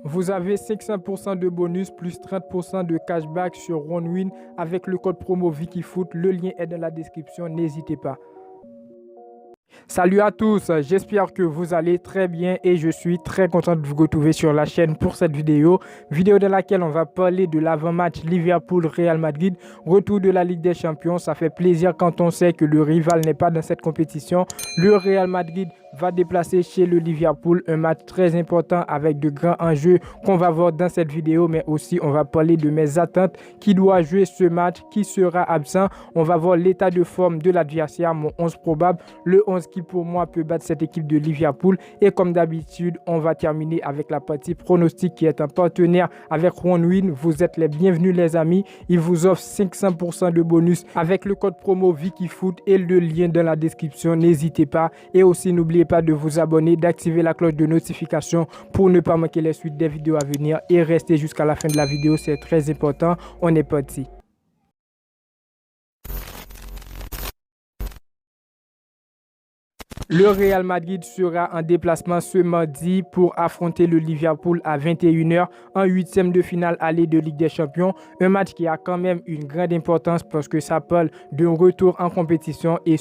Vous avez 500% de bonus plus 30% de cashback sur OneWin avec le code promo VickyFoot. Le lien est dans la description, n'hésitez pas. Salut à tous, j'espère que vous allez très bien et je suis très content de vous retrouver sur la chaîne pour cette vidéo dans laquelle on va parler de l'avant-match Liverpool-Real Madrid, retour de la Ligue des Champions. Ça fait plaisir quand on sait que le rival n'est pas dans cette compétition. Le Real Madrid va déplacer chez le Liverpool, un match très important avec de grands enjeux qu'on va voir dans cette vidéo, mais aussi on va parler de mes attentes, qui doit jouer ce match, qui sera absent. On va voir l'état de forme de l'adversaire, mon 11 probable, le 11 qui pour moi peut battre cette équipe de Liverpool. Et comme d'habitude, on va terminer avec la partie pronostic qui est un partenaire avec OneWin. Vous êtes les bienvenus les amis, il vous offre 500% de bonus avec le code promo VickyFoot et le lien dans la description, n'hésitez pas. Et aussi n'oubliez pas de vous abonner, d'activer la cloche de notification pour ne pas manquer les suites des vidéos à venir et rester jusqu'à la fin de la vidéo, c'est très important. On est parti. Le Real Madrid sera en déplacement ce mardi pour affronter le Liverpool à 21h en huitième de finale aller de Ligue des Champions. Un match qui a quand même une grande importance parce que ça parle d'un retour en compétition et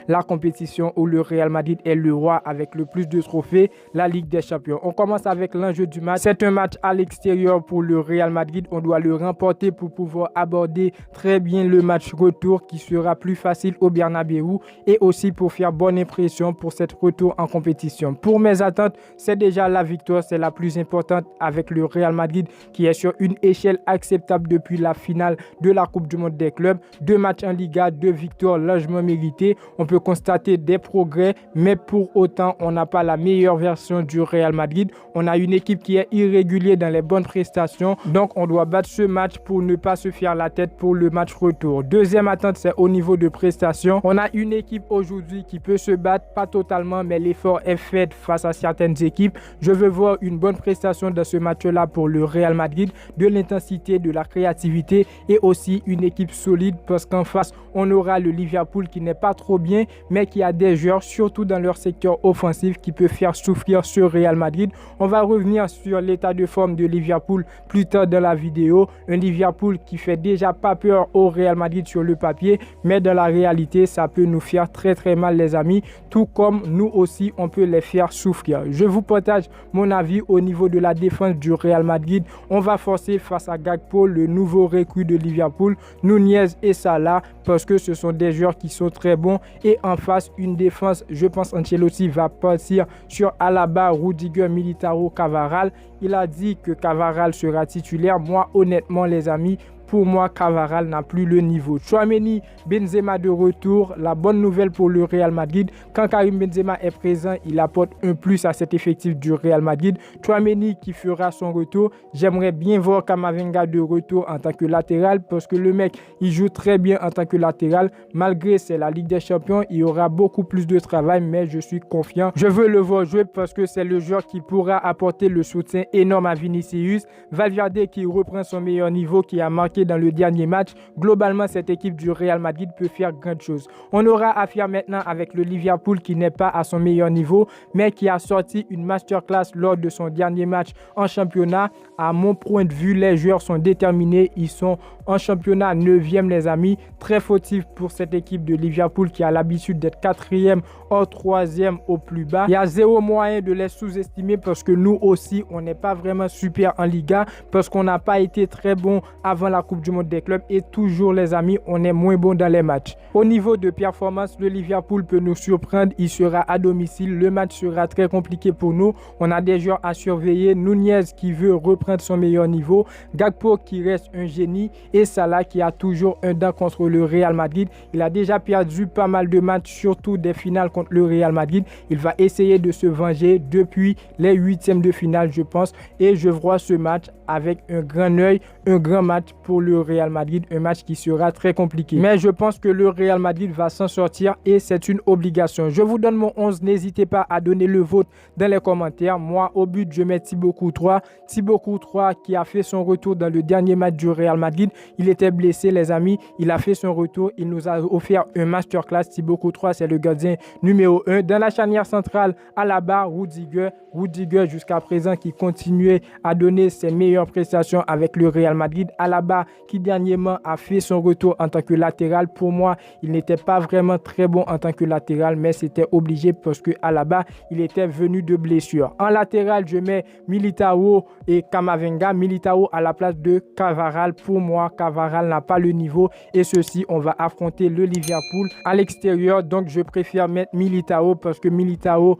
la compétition où le Real Madrid est le roi avec le plus de trophées, la Ligue des Champions. On commence avec l'enjeu du match. C'est un match à l'extérieur pour le Real Madrid. On doit le remporter pour pouvoir aborder très bien le match retour qui sera plus facile au Bernabéu et aussi pour faire bonne impression pour cette retour en compétition. Pour mes attentes, c'est déjà la victoire, c'est la plus importante avec le Real Madrid qui est sur une échelle acceptable depuis la finale de la Coupe du Monde des clubs. 2 matchs en Liga, 2 victoires largement méritées. On peut constater des progrès, mais pour autant, on n'a pas la meilleure version du Real Madrid. On a une équipe qui est irrégulière dans les bonnes prestations, donc on doit battre ce match pour ne pas se faire la tête pour le match retour. Deuxième attente, c'est au niveau de prestations. On a une équipe aujourd'hui qui peut se battre, pas totalement, mais l'effort est fait face à certaines équipes. Je veux voir une bonne prestation dans ce match-là pour le Real Madrid, de l'intensité, de la créativité et aussi une équipe solide parce qu'en face, on aura le Liverpool qui n'est pas trop bien, mais qui a des joueurs, surtout dans leur secteur offensif, qui peut faire souffrir ce Real Madrid. On va revenir sur l'état de forme de Liverpool plus tard dans la vidéo. Un Liverpool qui fait déjà pas peur au Real Madrid sur le papier, mais dans la réalité, ça peut nous faire très très mal les amis, tout comme nous aussi on peut les faire souffrir. Je vous partage mon avis au niveau de la défense du Real Madrid. On va forcer face à Gakpo, le nouveau recrue de Liverpool, Nunez et Salah, parce que ce sont des joueurs qui sont très bons. Et en face, une défense, je pense Ancelotti va partir sur Alaba, Rudiger, Militao, Cavaral. Il a dit que Cavaral sera titulaire. Moi, honnêtement les amis, pour moi, Cavaral n'a plus le niveau. Tchouaméni, Benzema de retour. La bonne nouvelle pour le Real Madrid, quand Karim Benzema est présent, il apporte un plus à cet effectif du Real Madrid. Tchouaméni qui fera son retour. J'aimerais bien voir Camavinga de retour en tant que latéral parce que le mec, il joue très bien en tant que latéral. Malgré c'est la Ligue des Champions, il y aura beaucoup plus de travail, mais je suis confiant. Je veux le voir jouer parce que c'est le joueur qui pourra apporter le soutien énorme à Vinicius. Valverde qui reprend son meilleur niveau, qui a marqué dans le dernier match. Globalement, cette équipe du Real Madrid peut faire grande chose. On aura affaire maintenant avec le Liverpool qui n'est pas à son meilleur niveau, mais qui a sorti une masterclass lors de son dernier match en championnat. À mon point de vue, les joueurs sont déterminés. Ils sont en championnat 9e les amis. Très fautif pour cette équipe de Liverpool qui a l'habitude d'être 4e ou 3e au plus bas. Il y a zéro moyen de les sous-estimer parce que nous aussi, on n'est pas vraiment super en Liga parce qu'on n'a pas été très bon avant la Coupe du Monde des clubs et toujours les amis, on est moins bon dans les matchs. Au niveau de performance, le Liverpool peut nous surprendre. Il sera à domicile. Le match sera très compliqué pour nous. On a des joueurs à surveiller. Nunez qui veut reprendre son meilleur niveau. Gakpo qui reste un génie et Salah qui a toujours un dent contre le Real Madrid. Il a déjà perdu pas mal de matchs, surtout des finales contre le Real Madrid. Il va essayer de se venger depuis les huitièmes de finale, je pense. Et je vois ce match avec un grand œil, un grand match pour pour le Real Madrid, un match qui sera très compliqué. Mais je pense que le Real Madrid va s'en sortir et c'est une obligation. Je vous donne mon 11, n'hésitez pas à donner le vote dans les commentaires. Moi, au but, je mets Thibaut Courtois. Thibaut Courtois qui a fait son retour dans le dernier match du Real Madrid. Il était blessé, les amis. Il a fait son retour. Il nous a offert un masterclass. Thibaut Courtois, c'est le gardien numéro 1. Dans la charnière centrale, Alaba, Rudiger. Rudiger, jusqu'à présent, qui continuait à donner ses meilleures prestations avec le Real Madrid. Alaba, qui dernièrement a fait son retour en tant que latéral. Pour moi, il n'était pas vraiment très bon en tant que latéral, mais c'était obligé parce que Alaba, il était venu de blessure. En latéral, je mets Militao et Camavinga. Militao à la place de Carvajal. Pour moi, Carvajal n'a pas le niveau et ceci, on va affronter le Liverpool à l'extérieur. Donc, je préfère mettre Militao parce que Militao,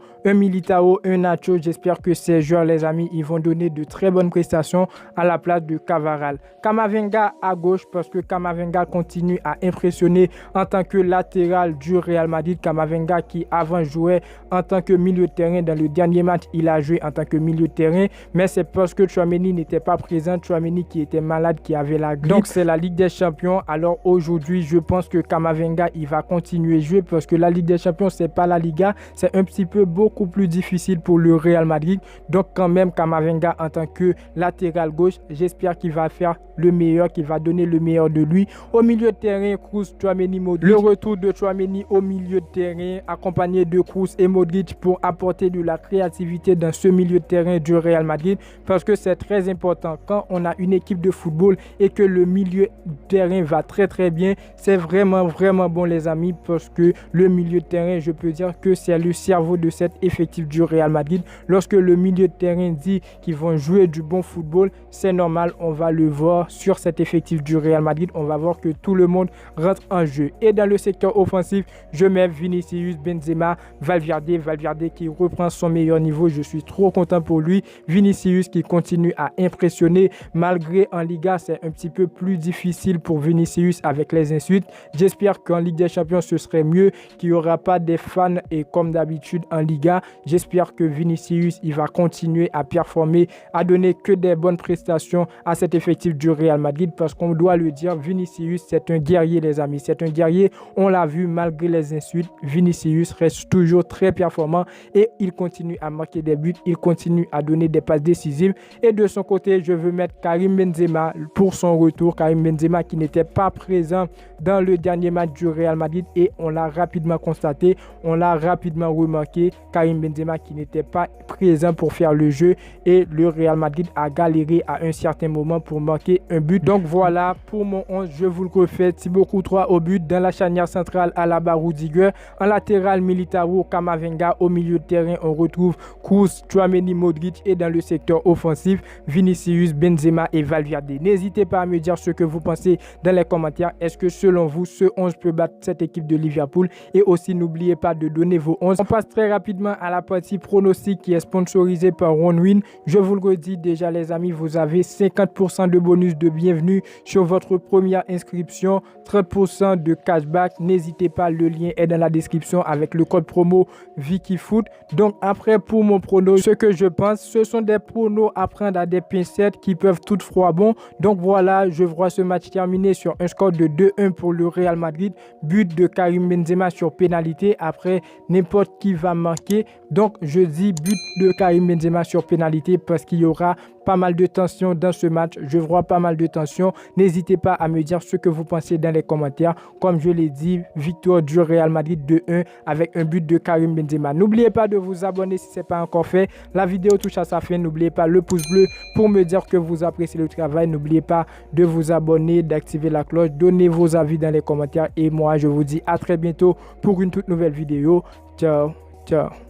un Nacho. J'espère que ces joueurs, les amis, ils vont donner de très bonnes prestations à la place de Carvajal. Camavinga à gauche parce que Camavinga continue à impressionner en tant que latéral du Real Madrid. Camavinga qui avant jouait en tant que milieu de terrain. Dans le dernier match, il a joué en tant que milieu de terrain. Mais c'est parce que Tchouaméni n'était pas présent. Tchouaméni qui était malade, qui avait la grippe. Donc c'est la Ligue des Champions. Alors aujourd'hui, je pense que Camavinga, il va continuer à jouer parce que la Ligue des Champions, c'est pas la Liga. C'est un petit peu beaucoup plus difficile pour le Real Madrid. Donc quand même, Camavinga en tant que latéral gauche, j'espère qu'il va faire le meilleur, qu'il va donner le meilleur de lui. Au milieu de terrain, Kroos, Tchouaméni, Modric. Le retour de Tchouaméni au milieu de terrain, accompagné de Kroos et Modric pour apporter de la créativité dans ce milieu de terrain du Real Madrid parce que c'est très important quand on a une équipe de football et que le milieu de terrain va très très bien. C'est vraiment bon les amis parce que le milieu de terrain, je peux dire que c'est le cerveau de cet effectif du Real Madrid. Lorsque le milieu de terrain dit qu'ils vont jouer du bon football, c'est normal, on va le voir sur cet effectif du Real Madrid. On va voir que tout le monde rentre en jeu. Et dans le secteur offensif, je mets Vinicius, Benzema, Valverde qui reprend son meilleur niveau. Je suis trop content pour lui. Vinicius qui continue à impressionner malgré en Liga, c'est un petit peu plus difficile pour Vinicius avec les insultes. J'espère qu'en Ligue des Champions, ce serait mieux, qu'il n'y aura pas des fans et comme d'habitude en Liga. J'espère que Vinicius, il va continuer à performer, à donner que des bonnes prestations à cet effectif du Real Madrid parce qu'on doit le dire, Vinicius, c'est un guerrier les amis. C'est un guerrier, on l'a vu malgré les insultes. Vinicius reste toujours très performant et il continue à marquer des buts, il continue à donner des passes décisives. Et de son côté, je veux mettre Karim Benzema pour son retour. Karim Benzema qui n'était pas présent dans le dernier match du Real Madrid et on l'a rapidement constaté, on l'a rapidement remarqué. Karim Benzema qui n'était pas présent pour faire le jeu et le Real Madrid a galéré à un certain moment pour marquer un but. Donc voilà pour mon 11, je vous le refais. Thibaut Courtois au but, dans la charnière centrale Alaba, Rudiger, en latéral Militao, Camavinga, au milieu de terrain on retrouve Kroos, Tchouaméni, Modric et dans le secteur offensif Vinicius, Benzema et Valverde. N'hésitez pas à me dire ce que vous pensez dans les commentaires. Est-ce que selon vous ce 11 peut battre cette équipe de Liverpool? Et aussi n'oubliez pas de donner vos 11. On passe très rapidement à la partie pronostic qui est sponsorisée par OneWin. Je vous le redis déjà les amis, vous avez 50% de bonus de bienvenue sur votre première inscription, 30% de cashback. N'hésitez pas, le lien est dans la description avec le code promo VickyFoot. Donc après pour mon prono, ce que je pense, ce sont des pronos à prendre à des pincettes qui peuvent toutefois bon. Donc voilà, je vois ce match terminé sur un score de 2-1 pour le Real Madrid. But de Karim Benzema sur pénalité. Après, n'importe qui va marquer. Donc je dis but de Karim Benzema sur pénalité parce qu'il y aura pas mal de tension dans ce match. Je vois pas mal de tension. N'hésitez pas à me dire ce que vous pensez dans les commentaires. Comme je l'ai dit, victoire du Real Madrid 2-1 avec un but de Karim Benzema. N'oubliez pas de vous abonner si ce n'est pas encore fait. La vidéo touche à sa fin. N'oubliez pas le pouce bleu pour me dire que vous appréciez le travail. N'oubliez pas de vous abonner, d'activer la cloche. Donnez vos avis dans les commentaires. Et moi, je vous dis à très bientôt pour une toute nouvelle vidéo. Ciao, ciao.